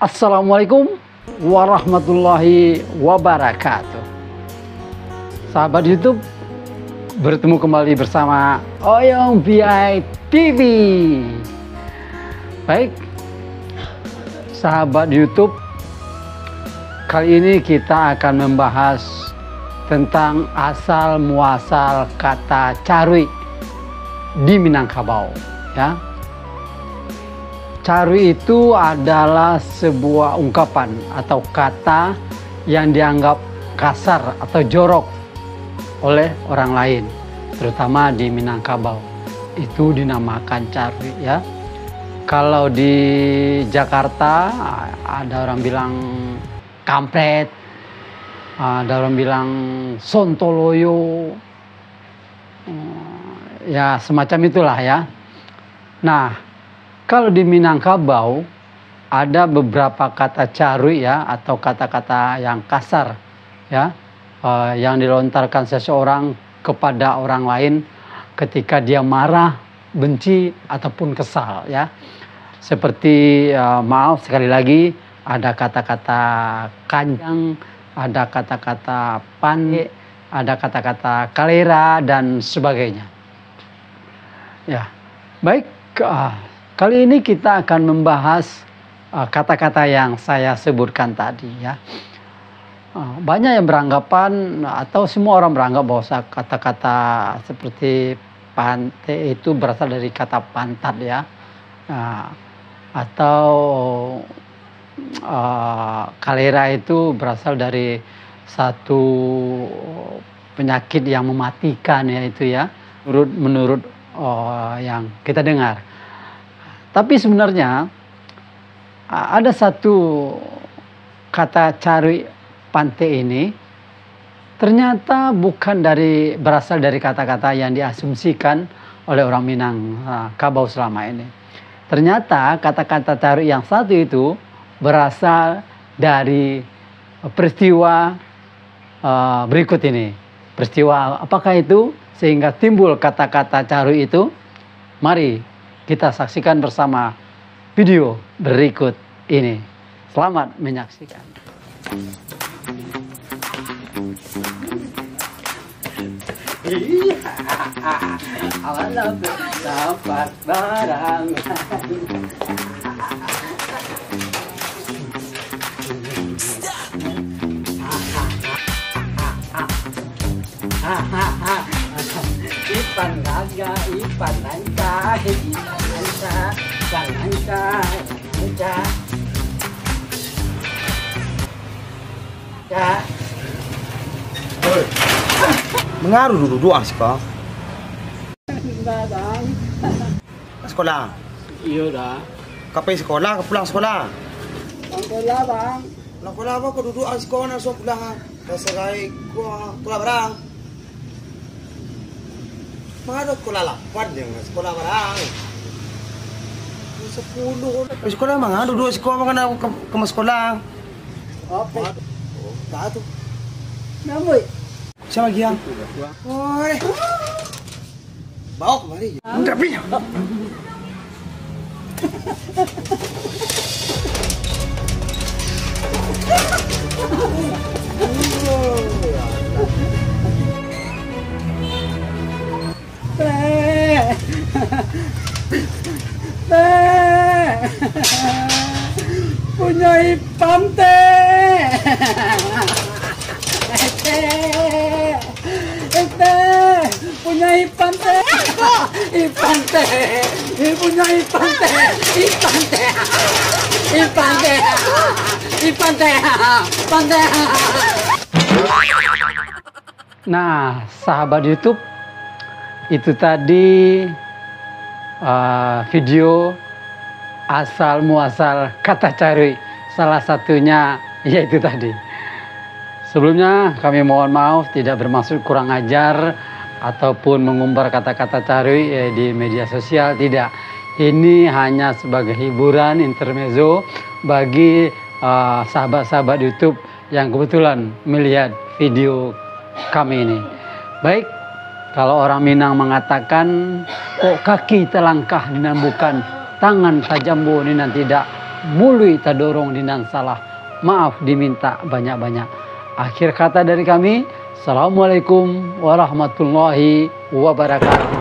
Assalamualaikum warahmatullahi wabarakatuh. Sahabat YouTube, bertemu kembali bersama Oyong VI TV. Baik, sahabat YouTube, kali ini kita akan membahas tentang asal muasal kata carui di Minangkabau, ya. Carui itu adalah sebuah ungkapan atau kata yang dianggap kasar atau jorok oleh orang lain, terutama di Minangkabau. Itu dinamakan carui, ya. Kalau di Jakarta ada orang bilang kampret, ada orang bilang sontoloyo, ya semacam itulah, ya. Nah, kalau di Minangkabau ada beberapa kata carui, ya, atau kata-kata yang kasar, ya, yang dilontarkan seseorang kepada orang lain ketika dia marah, benci ataupun kesal, ya. Seperti maaf sekali lagi, ada kata-kata kanjang, ada kata-kata pandai, ada kata-kata kalera dan sebagainya. Ya, baik. Kali ini kita akan membahas kata-kata yang saya sebutkan tadi, ya. Banyak yang beranggapan atau semua orang beranggap bahwa kata-kata seperti pantai itu berasal dari kata pantat, ya, atau kalera itu berasal dari satu penyakit yang mematikan, yaitu, ya, menurut yang kita dengar. Tapi sebenarnya ada satu kata carui pantai ini ternyata bukan berasal dari kata-kata yang diasumsikan oleh orang Minangkabau selama ini. Ternyata kata-kata carui yang satu itu berasal dari peristiwa berikut ini. Peristiwa apakah itu sehingga timbul kata-kata carui itu? Mari kita saksikan bersama video berikut ini. Selamat menyaksikan. Awalah dapat barang. Ipan naga, ipan nangka, ipan nangka. Ya. Oi. Mengaruh dulu doa sih kau. Sekolah. Iya dah. Kapai sekolah, pulang sekolah. Sekolah bang. Pulang sekolah apa kau duduk di sekolah so pulang. Terserai gua sekolah barang. Mana sekolah lah? Wadeng sekolah barang. 10. Sekolah mana? Duduk sekolah mana ke sekolah. Apa? Oh, tak tu. Namoi. Siapa lagi yang? Oi. Bawa kemari. Enggak punya. Punya ipam teh. Punya ipam teh. Ipam teh. Punya ipam teh. Ipam teh. Ipam teh. Ipam teh. Ipam teh. Nah, sahabat YouTube, itu tadi video asal muasal kata carui. Salah satunya yaitu tadi. Sebelumnya kami mohon maaf tidak bermaksud kurang ajar ataupun mengumbar kata-kata carui di media sosial, tidak. Ini hanya sebagai hiburan intermezzo bagi sahabat-sahabat YouTube yang kebetulan melihat video kami ini. Baik, kalau orang Minang mengatakan kok kaki telangkah dinambukan tangan tajam bu, ini tidak mului tadorong dinan salah. Maaf diminta banyak-banyak. Akhir kata dari kami, Assalamualaikum warahmatullahi wabarakatuh.